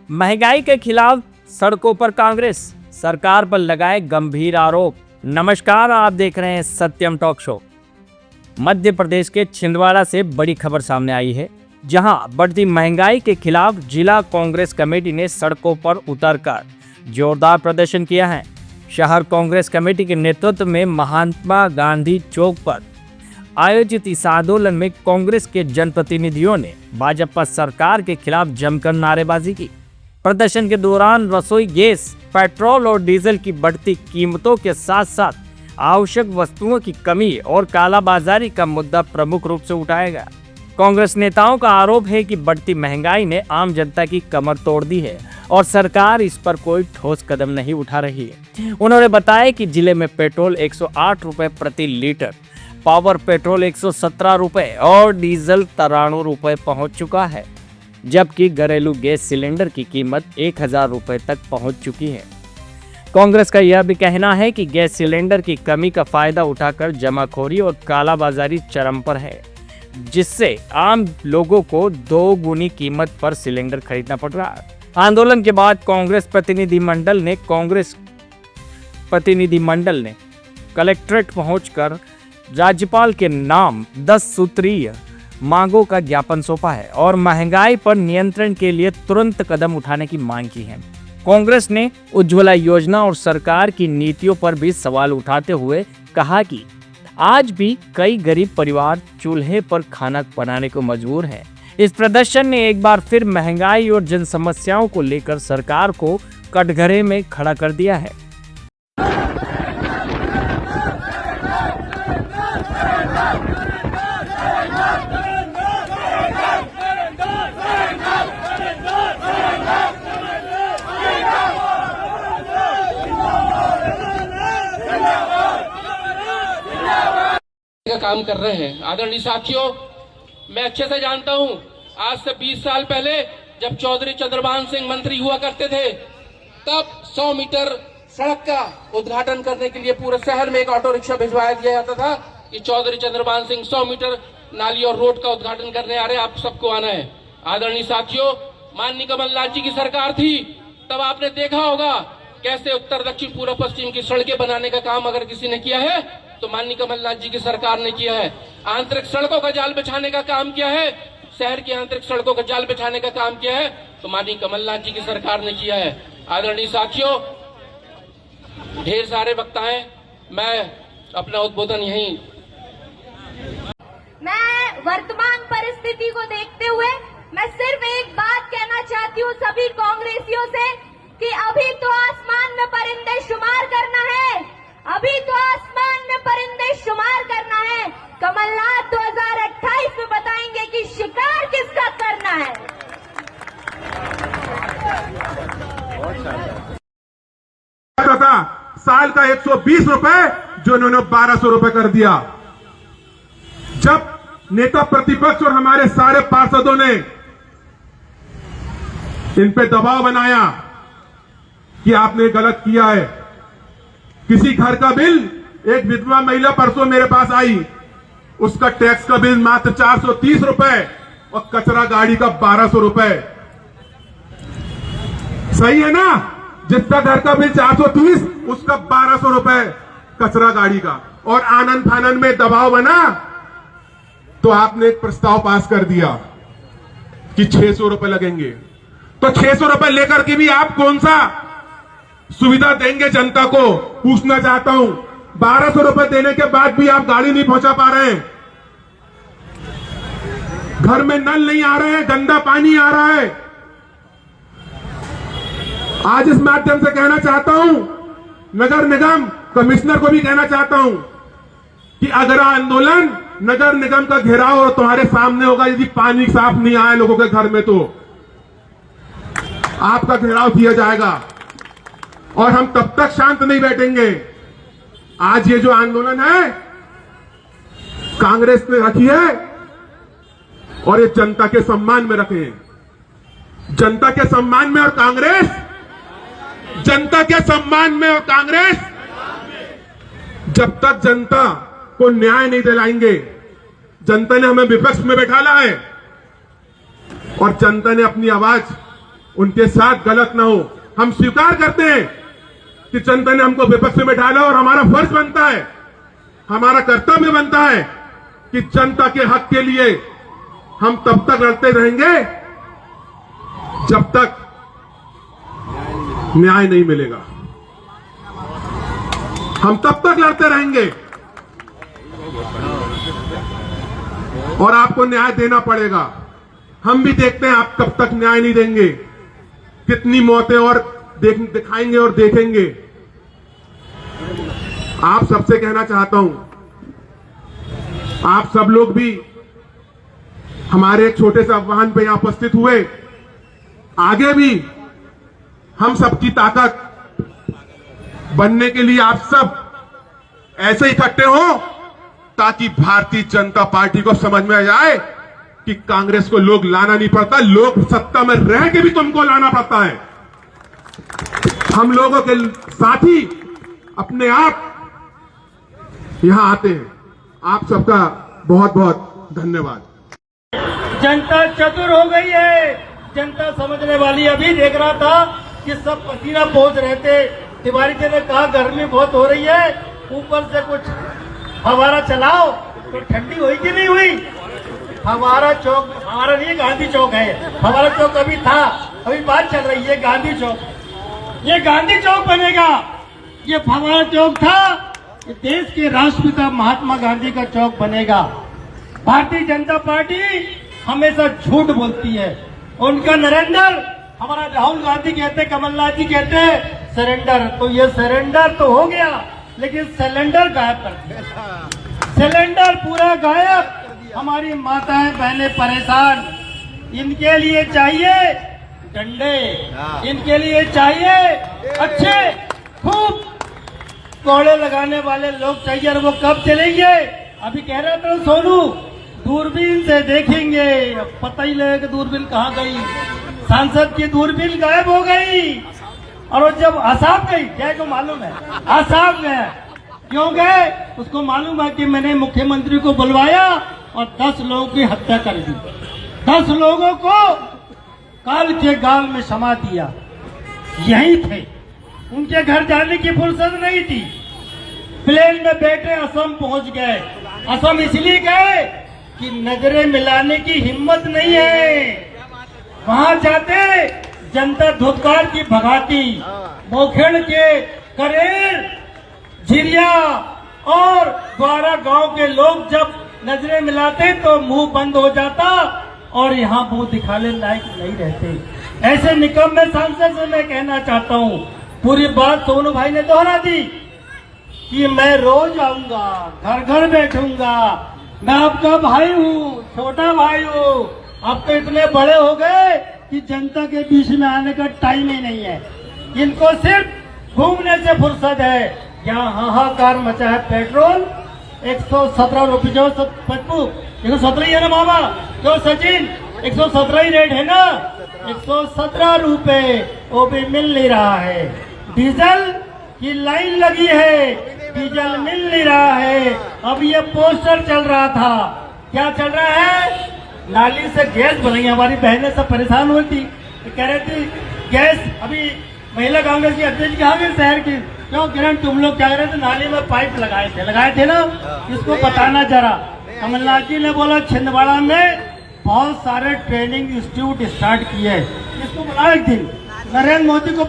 महंगाई के खिलाफ सड़कों पर कांग्रेस, सरकार पर लगाए गंभीर आरोप। नमस्कार, आप देख रहे हैं सत्यम टॉक शो। मध्य प्रदेश के छिंदवाड़ा से बड़ी खबर सामने आई है, जहां बढ़ती महंगाई के खिलाफ जिला कांग्रेस कमेटी ने सड़कों पर उतरकर जोरदार प्रदर्शन किया है। शहर कांग्रेस कमेटी के नेतृत्व में महात्मा गांधी चौक पर आयोजित इस आंदोलन में कांग्रेस के जनप्रतिनिधियों ने भाजपा सरकार के खिलाफ जमकर नारेबाजी की। प्रदर्शन के दौरान रसोई गैस, पेट्रोल और डीजल की बढ़ती कीमतों के साथ साथ आवश्यक वस्तुओं की कमी और कालाबाजारी का मुद्दा प्रमुख रूप से उठाया गया। कांग्रेस नेताओं का आरोप है कि बढ़ती महंगाई ने आम जनता की कमर तोड़ दी है और सरकार इस पर कोई ठोस कदम नहीं उठा रही है। उन्होंने बताया कि जिले में पेट्रोल 108 रुपए प्रति लीटर, पावर पेट्रोल 117 रुपए और डीजल 93 रुपए पहुंच चुका है, जबकि घरेलू गैस सिलेंडर की कीमत 1000 रुपए तक पहुंच चुकी है। कांग्रेस का यह भी कहना है कि गैस सिलेंडर की कमी का फायदा उठाकर जमाखोरी और कालाबाजारी चरम पर है, जिससे आम लोगों को 2 गुनी कीमत पर सिलेंडर खरीदना पड़ रहा है। आंदोलन के बाद कांग्रेस प्रतिनिधिमंडल ने कलेक्ट्रेट पहुंचकर राज्यपाल के नाम 10 सूत्रीय मांगों का ज्ञापन सौंपा है और महंगाई पर नियंत्रण के लिए तुरंत कदम उठाने की मांग की है। कांग्रेस ने उज्ज्वला योजना और सरकार की नीतियों पर भी सवाल उठाते हुए कहा कि आज भी कई गरीब परिवार चूल्हे पर खाना बनाने को मजबूर हैं। इस प्रदर्शन ने एक बार फिर महंगाई और जन समस्याओं को लेकर सरकार को कटघरे में खड़ा कर दिया है। का काम कर रहे हैं। आदरणीय साथियों, मैं अच्छे से जानता हूं, आज से 20 साल पहले जब चौधरी चंद्रभान सिंह मंत्री हुआ करते थे, तब 100 मीटर सड़क का उद्घाटन करने के लिए पूरे शहर में एक ऑटो रिक्शा भिजवाया दिया जाता था कि चौधरी चंद्रभान सिंह 100 मीटर नाली और रोड का उद्घाटन करने आ रहे हैं, आप सबको आना है। आदरणीय साथियों, माननीय कमलनाथ जी की सरकार थी, तब आपने देखा होगा कैसे उत्तर दक्षिण पूर्व पश्चिम की सड़कें बनाने का काम अगर किसी ने किया है तो माननीय कमलनाथ जी की सरकार ने किया है। आंतरिक सड़कों का जाल बिछाने का काम किया है, शहर की आंतरिक सड़कों का जाल बिछाने का काम किया है तो माननीय कमलनाथ जी की सरकार ने किया है। आदरणीय साथियों, ढेर सारे वक्ता हैं, मैं अपना उद्बोधन यहीं। मैं वर्तमान परिस्थिति को देखते हुए मैं सिर्फ एक बात कहना चाहती हूँ सभी कांग्रेसियों से कि अभी तो आसमान में परिंदे शुमार करना है, अभी तो आसमान में परिंदे शुमार करना है। कमलनाथ 2028 में बताएंगे कि शिकार किसका करना है। था साल का 120 रुपए जो इन्होंने 1200 रुपए कर दिया। जब नेता प्रतिपक्ष और हमारे सारे पार्षदों ने इन पे दबाव बनाया कि आपने गलत किया है, किसी घर का बिल, एक विधवा महिला परसों मेरे पास आई, उसका टैक्स का बिल मात्र 430 रुपए और कचरा गाड़ी का 1200 रुपए। सही है ना? जिसका घर का बिल 430 उसका 1200 रुपए कचरा गाड़ी का। और आनंद फानंद में दबाव बना तो आपने एक प्रस्ताव पास कर दिया कि 600 रुपए लगेंगे। तो 600 रुपए लेकर के भी आप कौन सा सुविधा देंगे जनता को? पूछना चाहता हूं। 1200 रुपए देने के बाद भी आप गाड़ी नहीं पहुंचा पा रहे हैं, घर में नल नहीं आ रहे हैं, गंदा पानी आ रहा है। आज इस माध्यम से कहना चाहता हूं, नगर निगम कमिश्नर को भी कहना चाहता हूं कि अगर आंदोलन नगर निगम का घेराव और तुम्हारे सामने होगा, यदि पानी साफ नहीं आया लोगों के घर में तो आपका घेराव किया जाएगा और हम तब तक शांत नहीं बैठेंगे। आज ये जो आंदोलन है कांग्रेस ने रखी है और ये जनता के सम्मान में रखे हैं, जनता के सम्मान में। और कांग्रेस जनता के सम्मान में और कांग्रेस जब तक जनता को न्याय नहीं दिलाएंगे, जनता ने हमें विपक्ष में बैठाला है और जनता ने अपनी आवाज उनके साथ गलत ना हो। हम स्वीकार करते हैं कि जनता ने हमको विपक्ष में डाला और हमारा फर्ज बनता है, हमारा कर्तव्य बनता है कि जनता के हक के लिए हम तब तक लड़ते रहेंगे जब तक न्याय नहीं मिलेगा। हम तब तक लड़ते रहेंगे और आपको न्याय देना पड़ेगा। हम भी देखते हैं आप कब तक न्याय नहीं देंगे, कितनी मौतें और दिखाएंगे और देखेंगे। आप सबसे कहना चाहता हूं, आप सब लोग भी हमारे एक छोटे से आह्वान पे यहां उपस्थित हुए, आगे भी हम सबकी ताकत बनने के लिए आप सब ऐसे इकट्ठे हो ताकि भारतीय जनता पार्टी को समझ में आ जाए कि कांग्रेस को लोग लाना नहीं पड़ता, लोग सत्ता में रह के भी तुमको लाना पड़ता है। हम लोगों के साथ ही अपने आप यहां आते हैं। आप सबका बहुत बहुत धन्यवाद। जनता चतुर हो गई है, जनता समझने वाली। अभी देख रहा था कि सब पसीना पोंछ रहे थे। तिवारी जी ने कहा गर्मी बहुत हो रही है, ऊपर से कुछ फव्वारा चलाओ तो ठंडी हुई कि नहीं हुई। फव्वारा चौक हमारा नहीं, गांधी चौक है। फव्वारा चौक अभी था, अभी बात चल रही है गांधी चौक। ये गांधी चौक बनेगा, ये फव्वारा चौक था, ये देश के राष्ट्रपिता महात्मा गांधी का चौक बनेगा। भारतीय जनता पार्टी हमेशा झूठ बोलती है। उनका नरेंद्र, हमारा राहुल गांधी कहते, कमलनाथ जी कहते सरेंडर, तो ये सरेंडर तो हो गया, लेकिन सिलेंडर गायब कर दिया। सिलेंडर पूरा गायब। हमारी माताएं बहनें परेशान। इनके लिए चाहिए डंडे, इनके लिए चाहिए अच्छे खूब कोड़े लगाने वाले लोग चाहिए। और वो कब चलेंगे? अभी कह रहा था सोनू, दूरबीन से देखेंगे। पता ही लगे कि दूरबीन कहाँ गई। सांसद की दूरबीन गायब हो गई। और वो जब आसाम गई, क्या को मालूम है, आसाम गया। क्यों गए? उसको मालूम है कि मैंने मुख्यमंत्री को बुलवाया और 10 लोगों की हत्या कर दी। 10 लोगों को काल के गाल में समा दिया। यही थे, उनके घर जाने की फुर्सत नहीं थी। प्लेन में बैठे असम पहुंच गए। असम इसलिए गए कि नजरें मिलाने की हिम्मत नहीं है। वहां जाते जनता धुतकार की भगाती। मोखेड़ के करेर, झिरिया और द्वारा गांव के लोग जब नजरें मिलाते तो मुंह बंद हो जाता और यहाँ मुंह दिखाने लायक नहीं रहते। ऐसे निकम्मे सांसद से मैं कहना चाहता हूँ, पूरी बात सोनू भाई ने दोहरा दी कि मैं रोज आऊंगा, घर घर बैठूंगा, मैं आपका भाई हूँ, छोटा भाई हूँ। अब तो इतने बड़े हो गए कि जनता के बीच में आने का टाइम ही नहीं है। इनको सिर्फ घूमने से फुर्सत है। यहाँ हाहाकार मचा है। पेट्रोल 117 रुपये, जो पप्पू 117 ही है ना मामा, जो सचिन 117 ही रेट है ना, 117 रुपये, वो भी मिल नहीं रहा है। डीजल की लाइन लगी है, डीजल मिल नहीं रहा है। अब ये पोस्टर चल रहा था, क्या चल रहा है? नाली से गैस बनाई। हमारी बहनें सब परेशान हुई थी, कह रही थी गैस। अभी महिला कांग्रेस की अध्यक्ष कहाँ गए शहर की? क्यों किरण, तुम लोग क्या कह रहे थे? नाली में पाइप लगाए थे ना, इसको बताना जरा। कमलनाथ जी ने बोला छिंदवाड़ा में बहुत सारे ट्रेनिंग इंस्टीट्यूट स्टार्ट किए, इसको बुलाओ एक दिन। नरेंद्र मोदी को